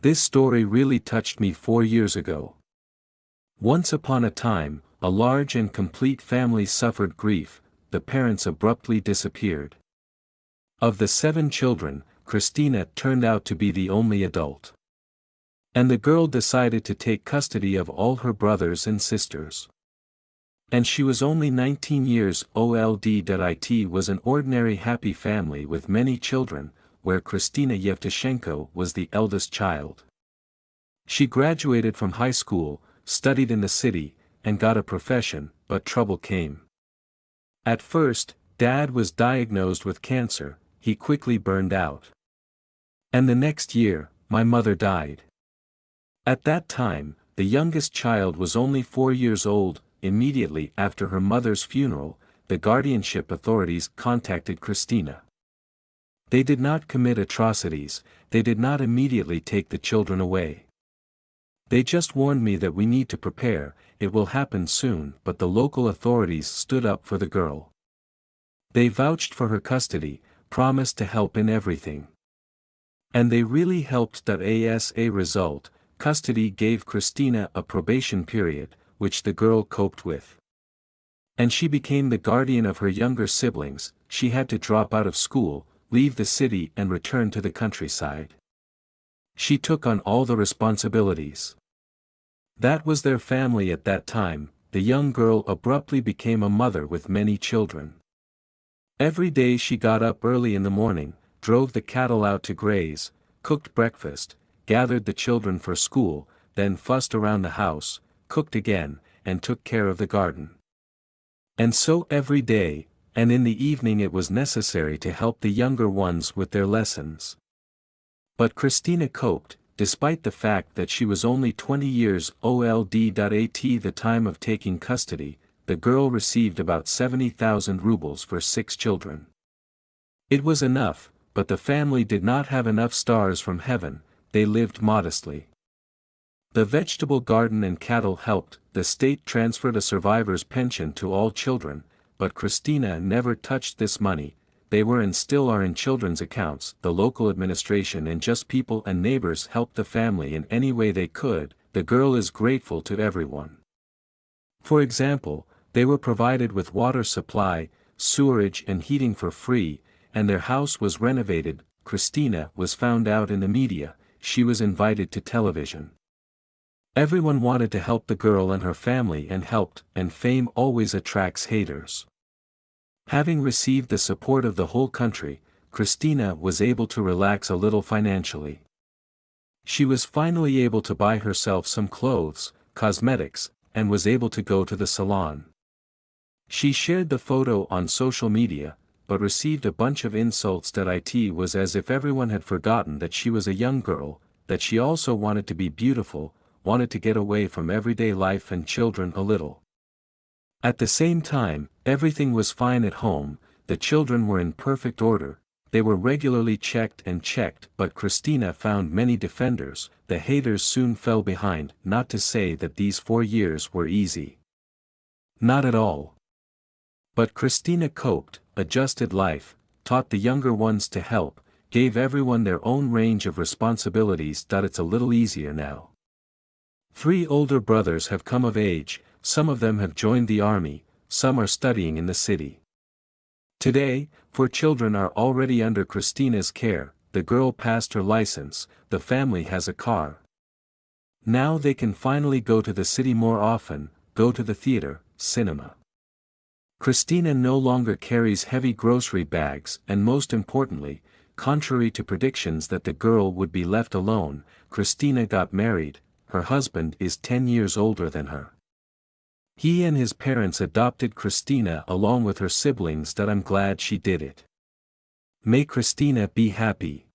This story really touched me 4 years ago. Once upon a time, a large and complete family suffered grief. The parents abruptly disappeared. Of the 7 children, Kristina turned out to be the only adult. And the girl decided to take custody of all her brothers and sisters. And she was only 19 years old. It was an ordinary happy family with many children, where Kristina Yevtushenko was the eldest child. She graduated from high school, studied in the city, and got a profession, but trouble came. At first, Dad was diagnosed with cancer. He quickly burned out. And the next year, my mother died. At that time, the youngest child was only 4 years old. Immediately after her mother's funeral, the guardianship authorities contacted Kristina. They did not commit atrocities, they did not immediately take the children away. They just warned me that we need to prepare, it will happen soon, but the local authorities stood up for the girl. They vouched for her custody, promised to help in everything. And they really helped. As a result, custody gave Kristina a probation period, which the girl coped with. And she became the guardian of her younger siblings. She had to drop out of school, leave the city and return to the countryside. She took on all the responsibilities. That was their family at that time. The young girl abruptly became a mother with many children. Every day she got up early in the morning, drove the cattle out to graze, cooked breakfast, gathered the children for school, then fussed around the house, cooked again, and took care of the garden. And so every day, and in the evening it was necessary to help the younger ones with their lessons. But Kristina coped, despite the fact that she was only 20 years old. At the time of taking custody, the girl received about 70,000 rubles for 6 children. It was enough, but the family did not have enough stars from heaven. They lived modestly. The vegetable garden and cattle helped. The state transferred a survivor's pension to all children, but Kristina never touched this money. They were and still are in children's accounts. The local administration and just people and neighbors helped the family in any way they could. The girl is grateful to everyone. For example, they were provided with water supply, sewerage and heating for free, and their house was renovated. Kristina was found out in the media. She was invited to television. Everyone wanted to help the girl and her family and helped, and fame always attracts haters. Having received the support of the whole country, Kristina was able to relax a little financially. She was finally able to buy herself some clothes, cosmetics, and was able to go to the salon. She shared the photo on social media, but received a bunch of insults. It was as if everyone had forgotten that she was a young girl, that she also wanted to be beautiful, wanted to get away from everyday life and children a little. At the same time, everything was fine at home. The children were in perfect order, they were regularly checked, but Kristina found many defenders. The haters soon fell behind. Not to say that these 4 years were easy. Not at all. But Kristina coped, adjusted life, taught the younger ones to help, gave everyone their own range of responsibilities. It's a little easier now. 3 older brothers have come of age, some of them have joined the army, some are studying in the city. Today, 4 children are already under Kristina's care. The girl passed her license, the family has a car. Now they can finally go to the city more often, go to the theater, cinema. Kristina no longer carries heavy grocery bags, and most importantly, contrary to predictions that the girl would be left alone, Kristina got married. Her husband is 10 years older than her. He and his parents adopted Kristina along with her siblings. I'm glad she did it. May Kristina be happy.